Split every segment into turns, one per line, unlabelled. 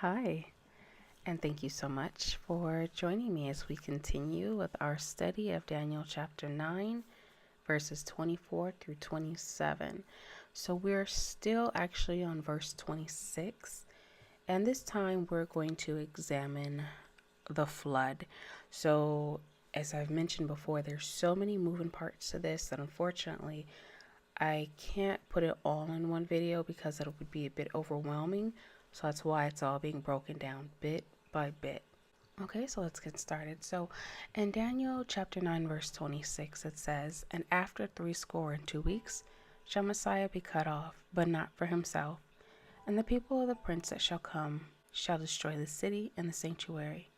Hi, and thank you so much for joining me as we continue with our study of Daniel chapter 9, verses 24 through 27. So we're still actually on verse 26, and this time we're going to examine the flood. So, as I've mentioned before, there's so many moving parts to this that unfortunately I can't put it all in one video because it would be a bit overwhelming. So that's why it's all being broken down bit by bit. Okay, so let's get started. So in Daniel chapter 9, verse 26, it says, "And after 62 weeks shall Messiah be cut off, but not for himself. And the people of the prince that shall come shall destroy the city and the sanctuary.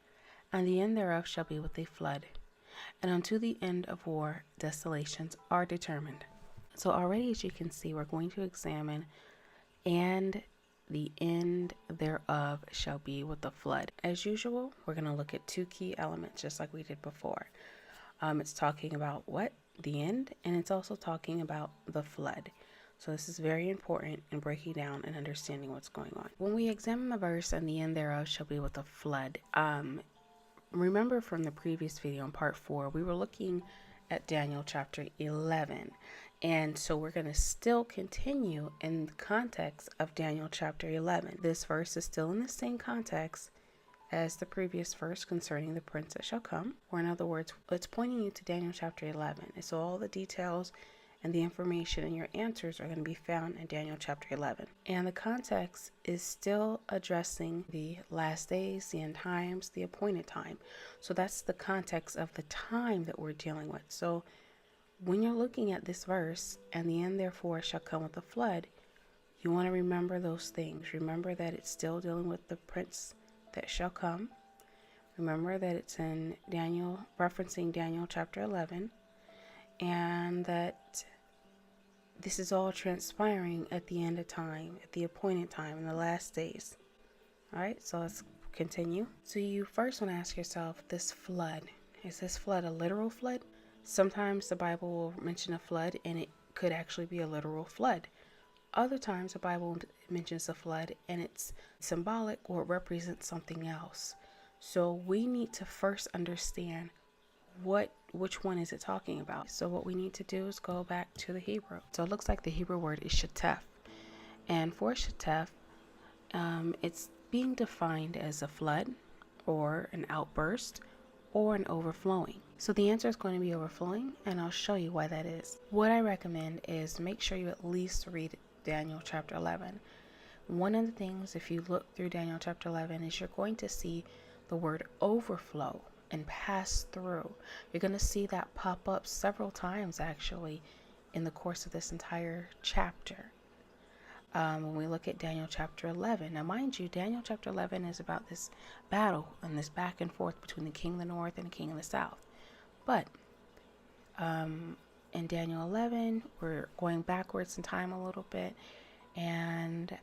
And the end thereof shall be with a flood. And unto the end of war desolations are determined." So already, as you can see, we're going to examine "and the end thereof shall be with the flood." As usual, we're going to look at two key elements just like we did before. It's talking about what? The end, and it's also talking about the flood. So this is very important in breaking down and understanding what's going on. When we examine the verse "and the end thereof shall be with the flood," remember from the previous video in part 4, we were looking at Daniel chapter 11. And so we're going to still continue in the context of Daniel chapter 11. This verse is still in the same context as the previous verse concerning the prince that shall come. Or in other words, it's pointing you to Daniel chapter 11. And so all the details and the information and your answers are going to be found in Daniel chapter 11. And the context is still addressing the last days, the end times, the appointed time. So that's the context of the time that we're dealing with. So when you're looking at this verse, "and the end therefore shall come with a flood," you want to remember those things. Remember that it's still dealing with the prince that shall come. Remember that it's in Daniel, referencing Daniel chapter 11, and that this is all transpiring at the end of time, at the appointed time, in the last days. All right, so let's continue. So you first want to ask yourself, this flood, is this flood a literal flood? Sometimes the Bible will mention a flood and it could actually be a literal flood. Other times the Bible mentions a flood and it's symbolic or it represents something else. So we need to first understand which one is it talking about. So what we need to do is go back to the Hebrew. So it looks like the Hebrew word is shatef. And for shatef, it's being defined as a flood or an outburst or an overflowing. So the answer is going to be overflowing, and I'll show you why that is. What I recommend is make sure you at least read Daniel chapter 11. One of the things, if you look through Daniel chapter 11, is you're going to see the word overflow and pass through. You're going to see that pop up several times actually in the course of this entire chapter. When we look at Daniel chapter 11. Now, mind you, Daniel chapter 11 is about this battle and this back and forth between the king of the north and the king of the south. But in Daniel 11, we're going backwards in time a little bit. And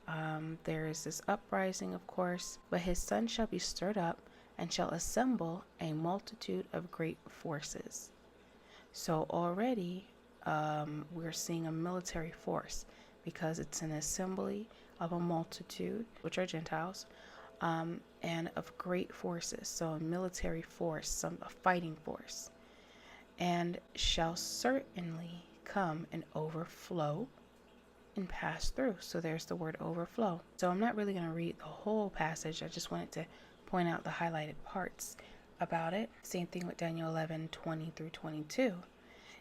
there is this uprising, of course. "But his son shall be stirred up and shall assemble a multitude of great forces." So already we're seeing a military force because it's an assembly of a multitude, which are Gentiles, and of great forces. So a military force, a fighting force. "And shall certainly come and overflow and pass through." So there's the word overflow. So I'm not really going to read the whole passage. I just wanted to point out the highlighted parts about it. Same thing with Daniel 11, 20 through 22.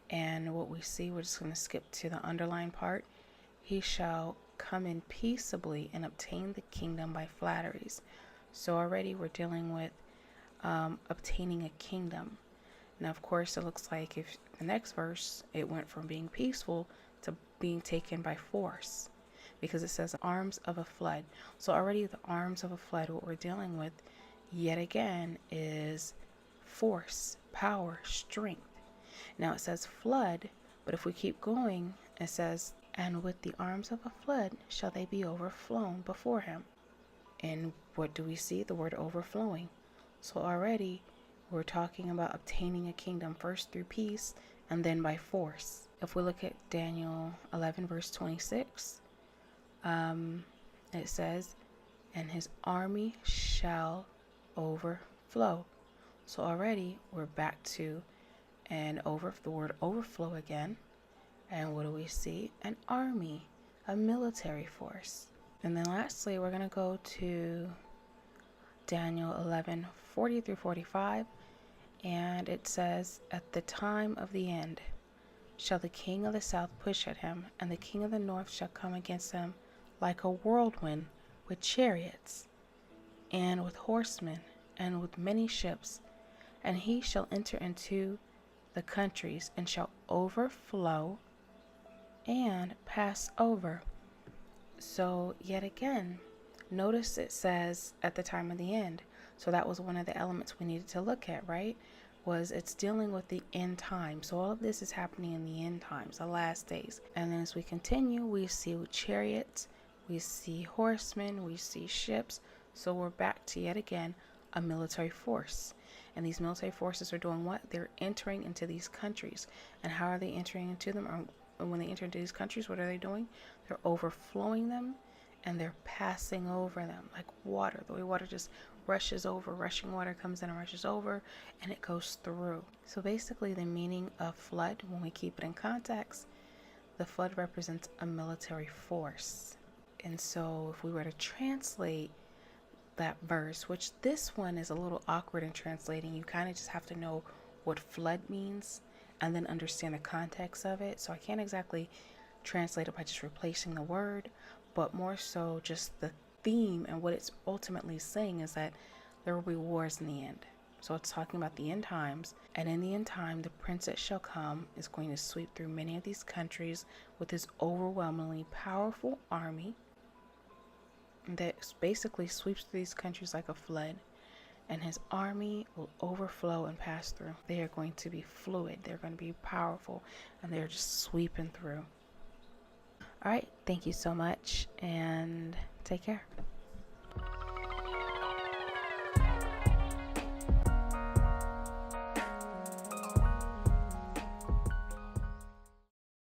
And what we see, we're just going to skip to the underlined part. "He shall come in peaceably and obtain the kingdom by flatteries." So already we're dealing with obtaining a kingdom. Now, of course, it looks like if the next verse, it went from being peaceful to being taken by force, because it says arms of a flood. So already the arms of a flood, what we're dealing with yet again is force, power, strength. Now it says flood, but if we keep going, it says, "And with the arms of a flood shall they be overflown before him." And what do we see? The word overflowing. So already we're talking about obtaining a kingdom first through peace and then by force. If we look at Daniel 11 verse 26, it says, and his army shall overflow. So already we're back to the word overflow again. And what do we see? An army, a military force. And then lastly, we're going to go to Daniel 11:40 through 45. And it says, at the time of the end shall the king of the south push at him, and the king of the north shall come against him like a whirlwind with chariots, and with horsemen, and with many ships. And he shall enter into the countries, and shall overflow and pass over. So yet again, notice it says at the time of the end. So that was one of the elements we needed to look at, right? Was it's dealing with the end time. So all of this is happening in the end times, the last days. And then as we continue, we see chariots, we see horsemen, we see ships. So we're back to yet again a military force. And these military forces are doing what? They're entering into these countries. And how are they entering into them? Or when they enter into these countries, what are they doing? They're overflowing them, and they're passing over them like water. The way water just rushes over, rushing water comes in and rushes over, and it goes through. So basically the meaning of flood, when we keep it in context, the flood represents a military force. And so if we were to translate that verse, which this one is a little awkward in translating, you kind of just have to know what flood means and then understand the context of it. So I can't exactly translate it by just replacing the word, but more so just the theme and what it's ultimately saying is that there will be wars in the end. So it's talking about the end times, and in the end time, the prince that shall come is going to sweep through many of these countries with his overwhelmingly powerful army that basically sweeps through these countries like a flood, and his army will overflow and pass through. They are going to be fluid, they're going to be powerful, and they're just sweeping through. All right, thank you so much, and take care.